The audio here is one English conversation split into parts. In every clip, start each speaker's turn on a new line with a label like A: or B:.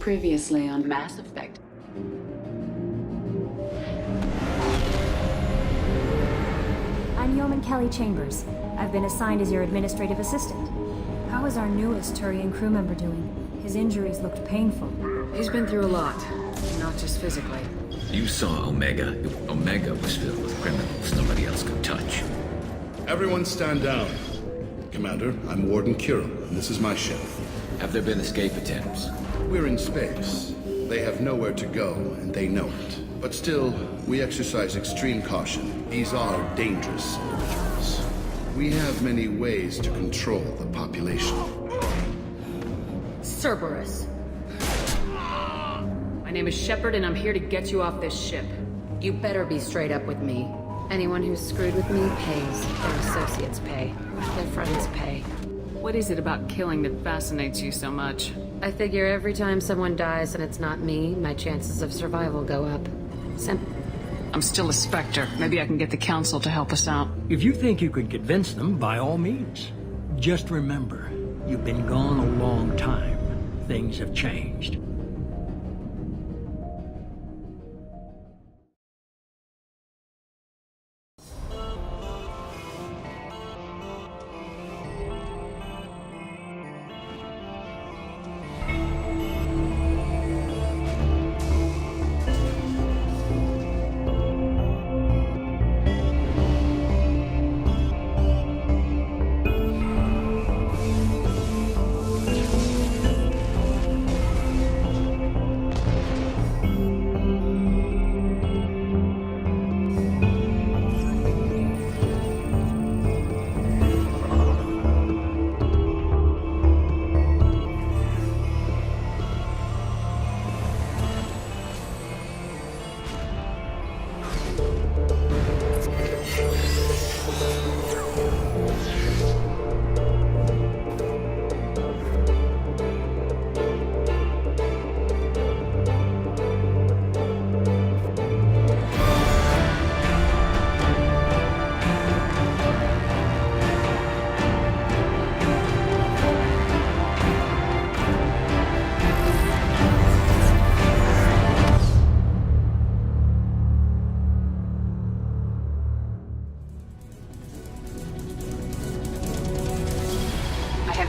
A: Previously on Mass Effect.
B: I'm Yeoman Kelly Chambers. I've been assigned as your administrative assistant. How is our newest Turian crew member doing? His injuries looked painful.
C: He's been through a lot, not just physically.
D: You saw Omega. Omega was filled with criminals nobody else could touch.
E: Everyone stand down. Commander, I'm Warden Kurin, and this is my ship.
D: Have there been escape attempts?
E: We're in space. They have nowhere to go, and they know it. But still, we exercise extreme caution. These are dangerous individuals. We have many ways to control the population.
C: Cerberus. My name is Shepard, and I'm here to get you off this ship.
F: You better be straight up with me. Anyone who's screwed with me pays. Their associates pay. Their friends pay.
C: What is it about killing that fascinates you so much?
F: I figure every time someone dies and it's not me, my chances of survival go up. Simple.
C: I'm still a Spectre. Maybe I can get the Council to help us out.
G: If you think you could convince them, by all means. Just remember, you've been gone a long time. Things have changed.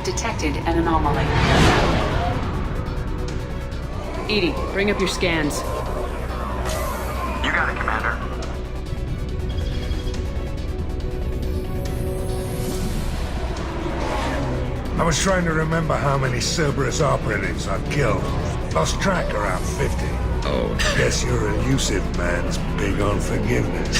A: Detected an anomaly.
C: EDI, bring up your scans.
H: You got it, Commander.
I: I was trying to remember how many Cerberus operatives I've killed. Lost track around 50.
D: Oh.
I: Guess your elusive man's big on forgiveness.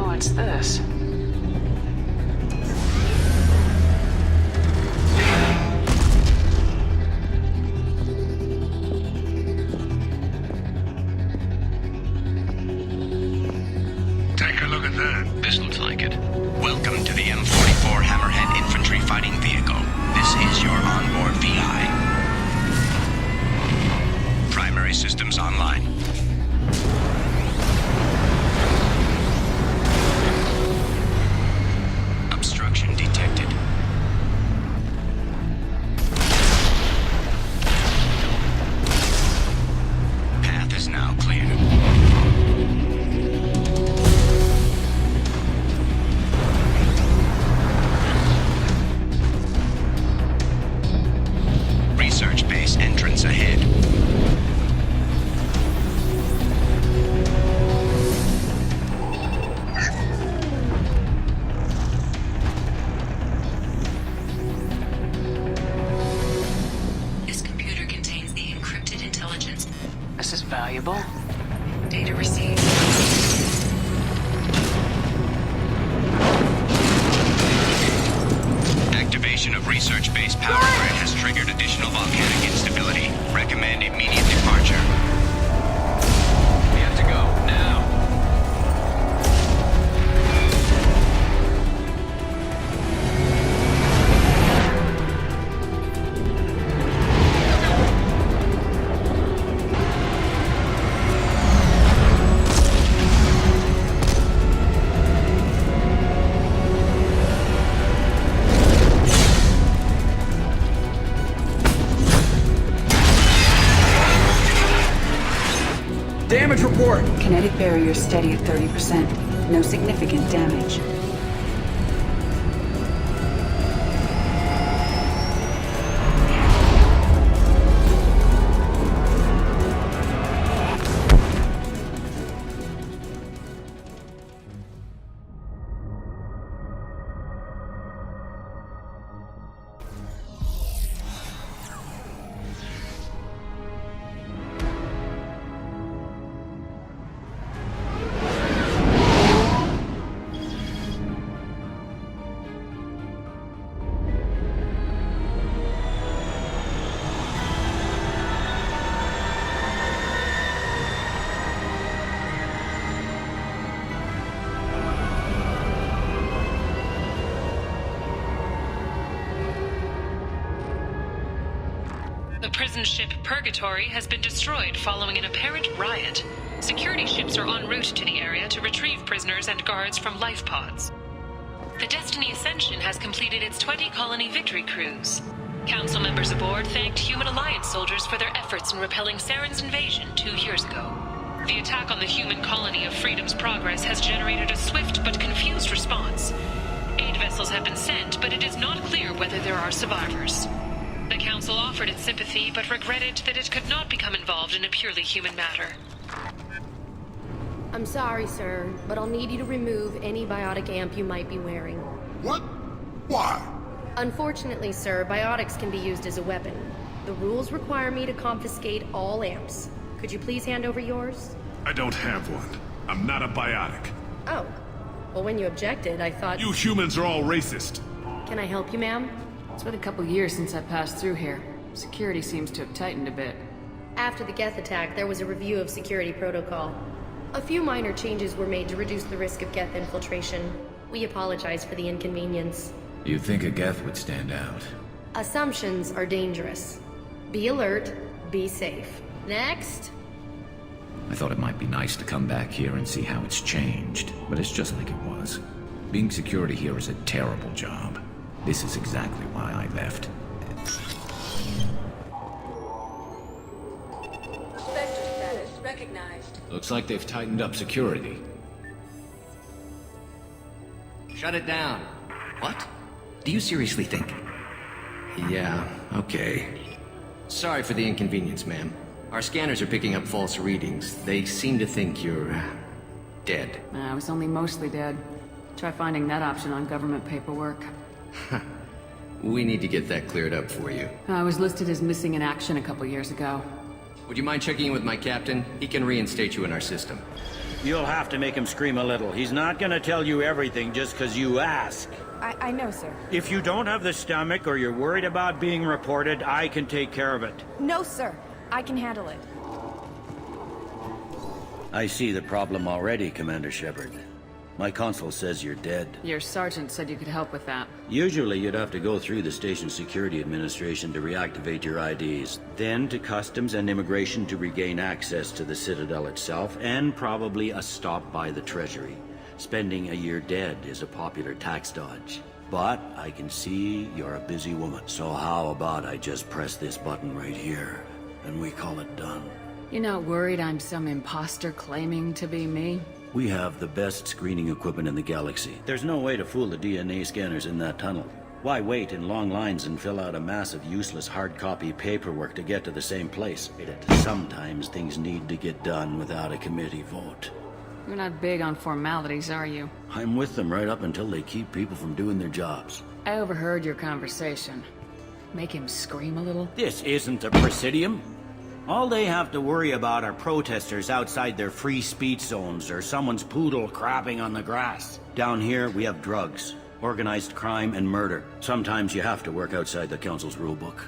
C: What's this?
I: Take a look at that.
D: This looks like it.
H: Welcome to the M44 Hammerhead Infantry Fighting Vehicle. This is your onboard VI. Primary systems online. Obstruction detected. Path is now clear. Research base entrance ahead.
A: This computer contains the encrypted intelligence.
C: This is valuable.
A: Data received.
H: Activation of research base power grid has triggered additional volcanic instability. Recommend immediate departure.
D: We have to go, now.
A: Kinetic barrier steady at 30%. No significant damage.
J: The prison ship Purgatory has been destroyed following an apparent riot. Security ships are en route to the area to retrieve prisoners and guards from life pods. The Destiny Ascension has completed its 20-colony victory cruise. Council members aboard thanked Human Alliance soldiers for their efforts in repelling Saren's invasion 2 years ago. The attack on the human colony of Freedom's Progress has generated a swift but confused response. Aid vessels have been sent, but it is not clear whether there are survivors. The Council offered its sympathy, but regretted that it could not become involved in a purely human matter.
K: I'm sorry, sir, but I'll need you to remove any biotic amp you might be wearing.
I: What? Why?
K: Unfortunately, sir, biotics can be used as a weapon. The rules require me to confiscate all amps. Could you please hand over yours?
I: I don't have one. I'm not a biotic.
K: Oh. Well, when you objected, I thought...
I: You humans are all racist.
K: Can I help you, ma'am?
C: It's been a couple years since I passed through here. Security seems to have tightened a bit.
K: After the Geth attack, there was a review of security protocol. A few minor changes were made to reduce the risk of Geth infiltration. We apologize for the inconvenience.
D: You'd think a Geth would stand out.
K: Assumptions are dangerous. Be alert, be safe. Next.
D: I thought it might be nice to come back here and see how it's changed, but it's just like it was. Being security here is a terrible job. This is exactly why I left.
A: Vector status recognized.
D: Looks like they've tightened up security.
L: Shut it down.
D: What? Do you seriously think?
L: Yeah,
D: Okay.
L: sorry for the inconvenience, ma'am. Our scanners are picking up false readings. They seem to think you're... dead.
C: I was only mostly dead. Try finding that option on government paperwork.
L: We need to get that cleared up for you.
C: I was listed as missing in action a couple years ago.
L: Would you mind checking in with my captain? He can reinstate you in our system.
M: You'll have to make him scream a little. He's not gonna tell you everything just because you ask.
N: I know, sir.
M: If you don't have the stomach or you're worried about being reported, I can take care of it.
N: No, sir. I can handle it.
M: I see the problem already, Commander Shepard. My consul says you're dead.
C: Your sergeant said you could help with that.
M: Usually you'd have to go through the Station Security Administration to reactivate your IDs, then to Customs and Immigration to regain access to the Citadel itself, and probably a stop by the Treasury. Spending a year dead is a popular tax dodge. But I can see you're a busy woman, so how about I just press this button right here, and we call it done.
C: You're not worried I'm some imposter claiming to be me?
M: We have the best screening equipment in the galaxy. There's no way to fool the DNA scanners in that tunnel. Why wait in long lines and fill out a massive useless hard copy paperwork to get to the same place? Sometimes things need to get done without a committee vote.
C: You're not big on formalities, are you?
M: I'm with them right up until they keep people from doing their jobs.
C: I overheard your conversation. Make him scream a little?
M: This isn't a Presidium. All they have to worry about are protesters outside their free speech zones or someone's poodle crapping on the grass. Down here, we have drugs, organized crime, and murder. Sometimes you have to work outside the Council's rulebook.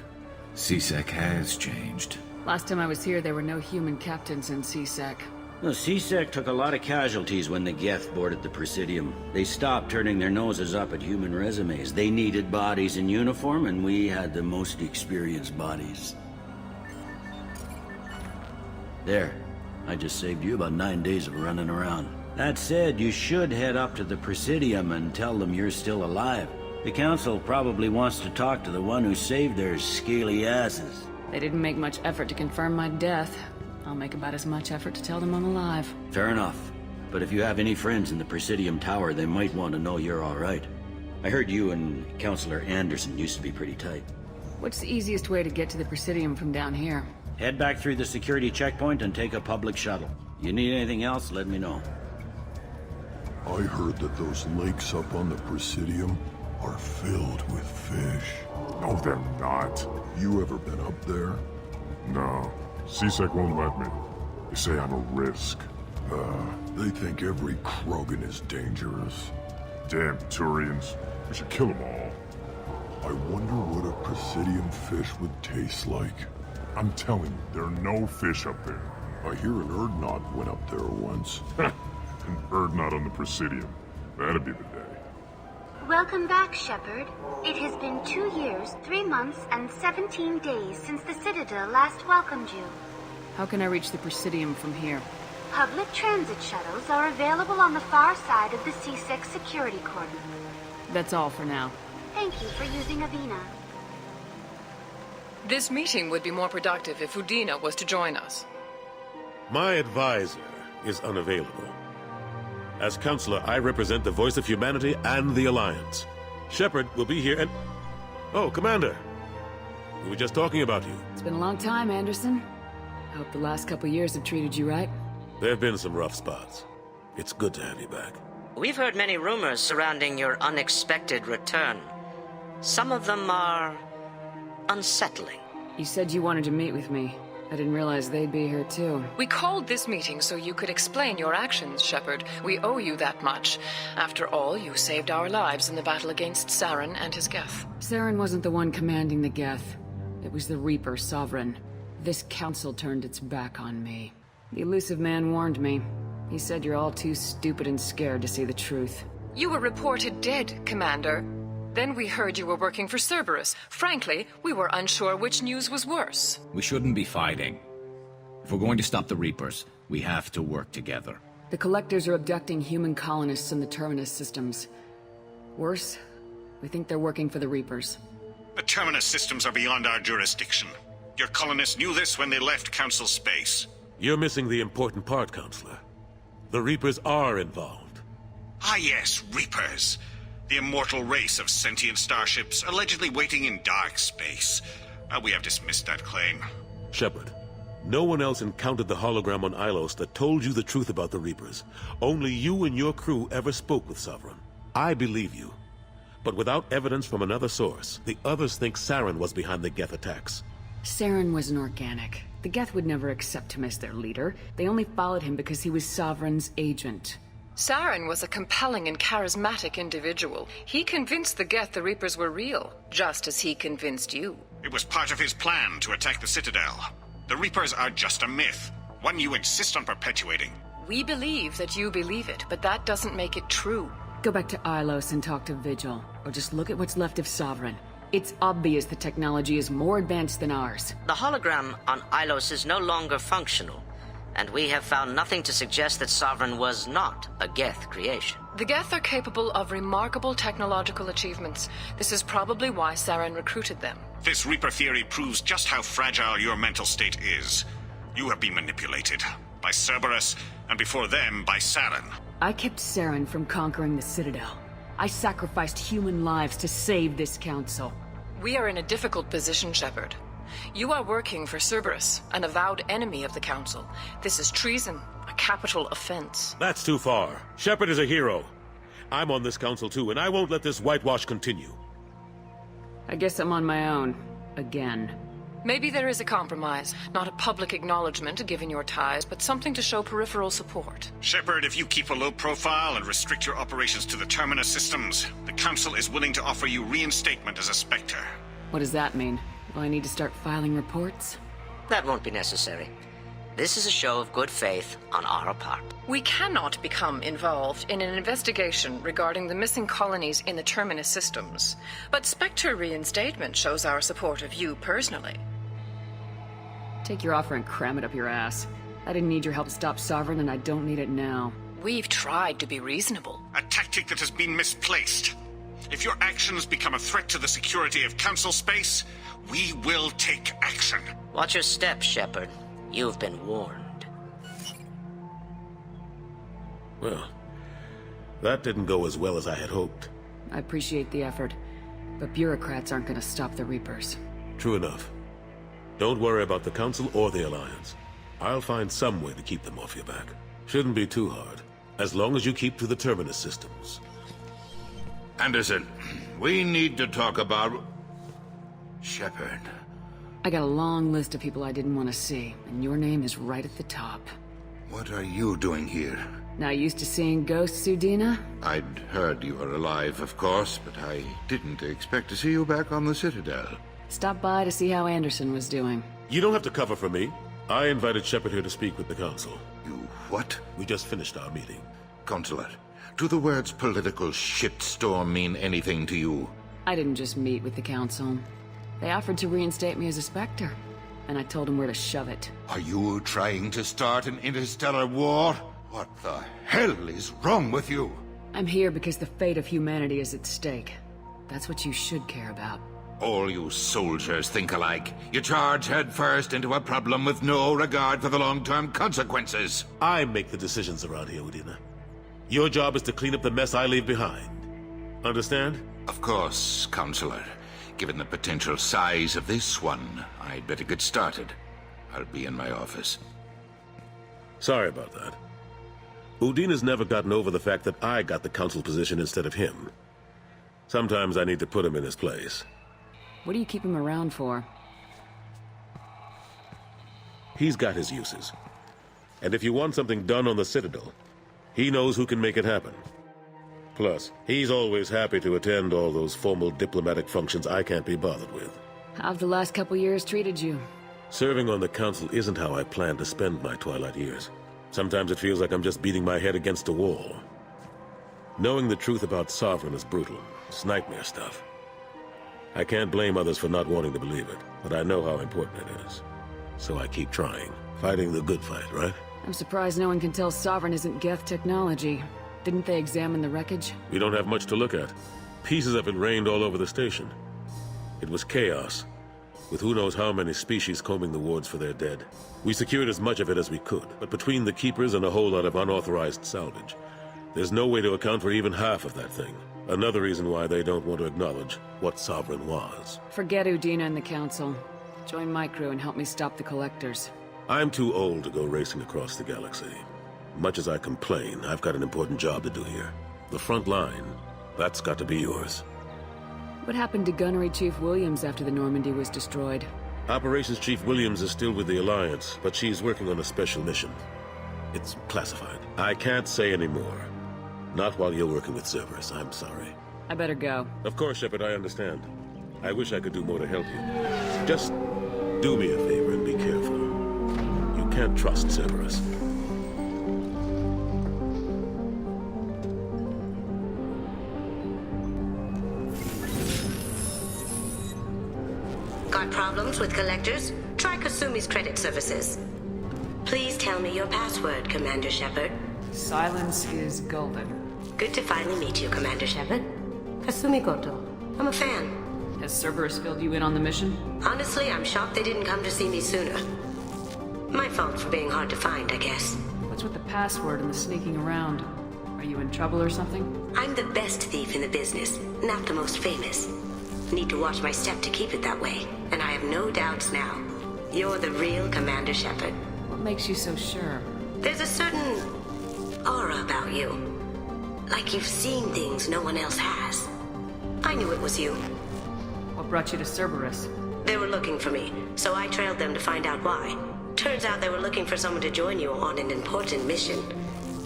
D: CSEC has changed.
C: Last time I was here, there were no human captains in CSEC.
M: The CSEC took a lot of casualties when the Geth boarded the Presidium. They stopped turning their noses up at human resumes. They needed bodies in uniform, and we had the most experienced bodies. There. I just saved you about 9 days of running around. That said, you should head up to the Presidium and tell them you're still alive. The Council probably wants to talk to the one who saved their scaly asses.
C: They didn't make much effort to confirm my death. I'll make about as much effort to tell them I'm alive.
M: Fair enough. But if you have any friends in the Presidium Tower, they might want to know you're all right. I heard you and Counselor Anderson used to be pretty tight.
C: What's the easiest way to get to the Presidium from down here?
M: Head back through the security checkpoint and take a public shuttle. You need anything else, let me know.
O: I heard that those lakes up on the Presidium are filled with fish.
P: No, they're not.
O: You ever been up there?
P: No. CSEC won't let me. They say I'm a risk.
O: They think every Krogan is dangerous.
P: Damn Turians. We should kill them all.
O: I wonder what a Presidium fish would taste like.
P: I'm telling you, there are no fish up there.
O: I hear an Erdnot went up there once.
P: An Erdnot on the Presidium. That'd be the day.
Q: Welcome back, Shepard. It has been 2 years, 3 months, and 17 days since the Citadel last welcomed you.
C: How can I reach the Presidium from here?
Q: Public transit shuttles are available on the far side of the C6 security cordon.
C: That's all for now.
Q: Thank you for using Avina.
J: This meeting would be more productive if Udina was to join us.
R: My advisor is unavailable. As counselor, I represent the voice of humanity and the Alliance. Shepard will be here and... Oh, Commander. We were just talking about you.
C: It's been a long time, Anderson. I hope the last couple years have treated you right.
R: There have been some rough spots. It's good to have you back.
S: We've heard many rumors surrounding your unexpected return. Some of them are... unsettling.
C: You said you wanted to meet with me. I didn't realize they'd be here too.
J: We called this meeting so you could explain your actions, Shepard. We owe you that much. After all, you saved our lives in the battle against Saren and his Geth.
C: Saren wasn't the one commanding the Geth. It was the Reaper Sovereign. This council turned its back on me. The elusive man warned me. He said you're all too stupid and scared to see the truth.
J: You were reported dead, Commander. Then we heard you were working for Cerberus. Frankly, we were unsure which news was worse.
D: We shouldn't be fighting. If we're going to stop the Reapers, we have to work together.
C: The Collectors are abducting human colonists in the Terminus systems. Worse, we think they're working for the Reapers.
T: The Terminus systems are beyond our jurisdiction. Your colonists knew this when they left Council space.
R: You're missing the important part, Counselor. The Reapers are involved.
T: Ah yes, Reapers. The immortal race of sentient starships allegedly waiting in dark space. We have dismissed that claim.
R: Shepard, no one else encountered the hologram on Ilos that told you the truth about the Reapers. Only you and your crew ever spoke with Sovereign. I believe you. But without evidence from another source, the others think Saren was behind the Geth attacks.
C: Saren was an organic. The Geth would never accept him as their leader. They only followed him because he was Sovereign's agent.
J: Saren was a compelling and charismatic individual. He convinced the Geth the Reapers were real, just as he convinced you.
T: It was part of his plan to attack the Citadel. The Reapers are just a myth, one you insist on perpetuating.
J: We believe that you believe it, but that doesn't make it true.
C: Go back to Ilos and talk to Vigil, or just look at what's left of Sovereign. It's obvious the technology is more advanced than ours.
S: The hologram on Ilos is no longer functional, and we have found nothing to suggest that Sovereign was not a Geth creation.
J: The Geth are capable of remarkable technological achievements. This is probably why Saren recruited them.
T: This Reaper theory proves just how fragile your mental state is. You have been manipulated by Cerberus, and before them by Saren.
C: I kept Saren from conquering the Citadel. I sacrificed human lives to save this council.
J: We are in a difficult position, Shepard. You are working for Cerberus, an avowed enemy of the Council. This is treason, a capital offense.
R: That's too far. Shepard is a hero. I'm on this council too, and I won't let this whitewash continue.
C: I guess I'm on my own. Again.
J: Maybe there is a compromise. Not a public acknowledgement given your ties, but something to show peripheral support.
T: Shepard, if you keep a low profile and restrict your operations to the Terminus systems, the Council is willing to offer you reinstatement as a Spectre.
C: What does that mean? Will I need to start filing reports?
S: That won't be necessary. This is a show of good faith on our part.
J: We cannot become involved in an investigation regarding the missing colonies in the Terminus systems, but Spectre reinstatement shows our support of you personally.
C: Take your offer and cram it up your ass. I didn't need your help to stop Sovereign, and I don't need it now.
J: We've tried to be reasonable.
T: A tactic that has been misplaced. If your actions become a threat to the security of Council space, we will take action.
S: Watch your step, Shepard. You've been warned.
R: Well, that didn't go as well as I had hoped.
C: I appreciate the effort, but bureaucrats aren't gonna stop the Reapers.
R: True enough. Don't worry about the Council or the Alliance. I'll find some way to keep them off your back. Shouldn't be too hard, as long as you keep to the Terminus systems.
U: Anderson, we need to talk about... Shepard.
C: I got a long list of people I didn't want to see, and your name is right at the top.
U: What are you doing here?
C: Not used to seeing ghosts, Udina?
U: I'd heard you were alive, of course, but I didn't expect to see you back on the Citadel.
C: Stopped by to see how Anderson was doing.
R: You don't have to cover for me. I invited Shepard here to speak with the Council.
U: You what?
R: We just finished our meeting.
U: Consular, do the words political shitstorm mean anything to you?
C: I didn't just meet with the Council. They offered to reinstate me as a Spectre, and I told them where to shove it.
U: Are you trying to start an interstellar war? What the hell is wrong with you?
C: I'm here because the fate of humanity is at stake. That's what you should care about.
U: All you soldiers think alike. You charge headfirst into a problem with no regard for the long-term consequences.
R: I make the decisions around here, Udina. Your job is to clean up the mess I leave behind. Understand?
U: Of course, Counselor. Given the potential size of this one, I'd better get started. I'll be in my office.
R: Sorry about that. Udina's never gotten over the fact that I got the Council position instead of him. Sometimes I need to put him in his place.
C: What do you keep him around for?
R: He's got his uses. And if you want something done on the Citadel, he knows who can make it happen. Plus, he's always happy to attend all those formal diplomatic functions I can't be bothered with.
C: How've the last couple years treated you?
R: Serving on the Council isn't how I plan to spend my twilight years. Sometimes it feels like I'm just beating my head against a wall. Knowing the truth about Sovereign is brutal. It's nightmare stuff. I can't blame others for not wanting to believe it, but I know how important it is. So I keep trying. Fighting the good fight, right?
C: I'm surprised no one can tell Sovereign isn't Geth technology. Didn't they examine the wreckage?
R: We don't have much to look at. Pieces of it rained all over the station. It was chaos, with who knows how many species combing the wards for their dead. We secured as much of it as we could, but between the Keepers and a whole lot of unauthorized salvage, there's no way to account for even half of that thing. Another reason why they don't want to acknowledge what Sovereign was.
C: Forget Udina and the Council. Join my crew and help me stop the Collectors.
R: I'm too old to go racing across the galaxy. Much as I complain, I've got an important job to do here. The front line, that's got to be yours.
C: What happened to Gunnery Chief Williams after the Normandy was destroyed?
R: Operations Chief Williams is still with the Alliance, but she's working on a special mission. It's classified. I can't say any more. Not while you're working with Cerberus, I'm sorry.
C: I better go.
R: Of course, Shepard, I understand. I wish I could do more to help you. Just do me a favor and be careful. You can't trust Cerberus.
V: Got problems with collectors? Try Kasumi's credit services. Please tell me your password, Commander Shepard.
C: Silence is golden.
V: Good to finally meet you, Commander Shepard. Kasumi Goto. I'm a fan.
C: Has Cerberus filled you in on the mission?
V: Honestly, I'm shocked they didn't come to see me sooner. My fault for being hard to find, I guess.
C: What's with the password and the sneaking around? Are you in trouble or something?
V: I'm the best thief in the business, not the most famous. Need to watch my step to keep it that way, and I have no doubts now. You're the real Commander Shepard.
C: What makes you so sure?
V: There's a certain aura about you. Like you've seen things no one else has. I knew it was you.
C: What brought you to Cerberus?
V: They were looking for me, so I trailed them to find out why. Turns out they were looking for someone to join you on an important mission,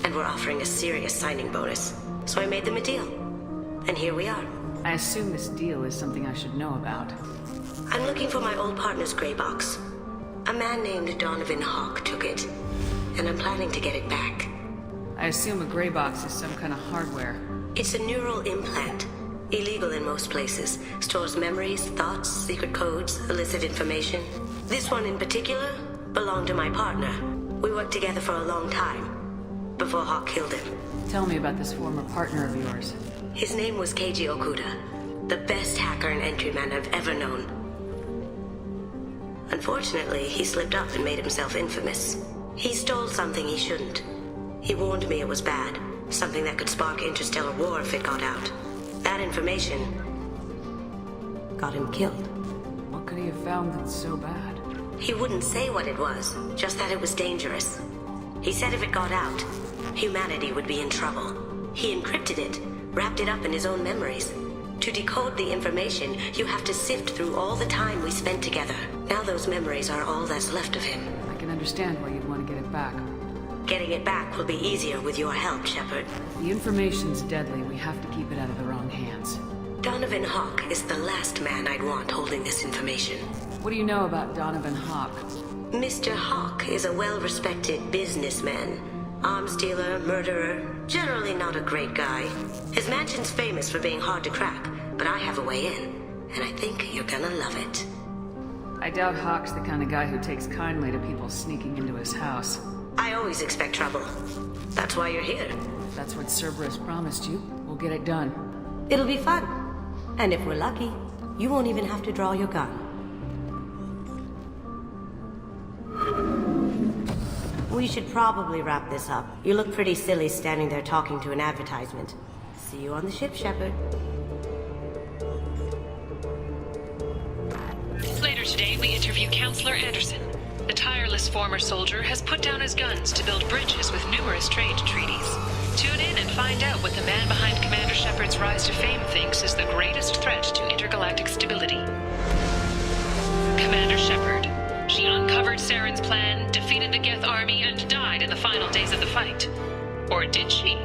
V: and were offering a serious signing bonus. So I made them a deal. And here we are.
C: I assume this deal is something I should know about.
V: I'm looking for my old partner's gray box. A man named Donovan Hawk took it, and I'm planning to get it back.
C: I assume a gray box is some kind of hardware.
V: It's a neural implant. Illegal in most places. Stores memories, thoughts, secret codes, illicit information. This one in particular belonged to my partner. We worked together for a long time, before Hawk killed him.
C: Tell me about this former partner of yours.
V: His name was Keiji Okuda, the best hacker and entryman I've ever known. Unfortunately, he slipped up and made himself infamous. He stole something he shouldn't. He warned me it was bad, something that could spark interstellar war if it got out. That information got him killed.
C: What could he have found that's so bad?
V: He wouldn't say what it was, just that it was dangerous. He said if it got out, humanity would be in trouble. He encrypted it, wrapped it up in his own memories. To decode the information, you have to sift through all the time we spent together. Now those memories are all that's left of him.
C: I can understand why you'd want to get it back.
V: Getting it back will be easier with your help, Shepard.
C: The information's deadly. We have to keep it out of the wrong hands.
V: Donovan Hawk is the last man I'd want holding this information.
C: What do you know about Donovan Hawk?
V: Mr. Hawk is a well-respected businessman. Arms dealer, murderer, generally not a great guy. His mansion's famous for being hard to crack, but I have a way in, and I think you're gonna love it.
C: I doubt Hawk's the kind of guy who takes kindly to people sneaking into his house.
V: I always expect trouble. That's why you're here.
C: If that's what Cerberus promised you, we'll get it done.
V: It'll be fun. And if we're lucky, you won't even have to draw your gun. We should probably wrap this up. You look pretty silly standing there talking to an advertisement. See you on the ship, Shepard.
J: Later today, we interview Counselor Anderson. The tireless former soldier has put down his guns to build bridges with numerous trade treaties. Tune in and find out what the man behind Commander Shepard's rise to fame thinks is the greatest threat to intergalactic stability. Commander Shepard. She uncovered Saren's plan, defeated the Geth army, and died in the final days of the fight. Or did she?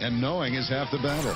B: And knowing is half the battle.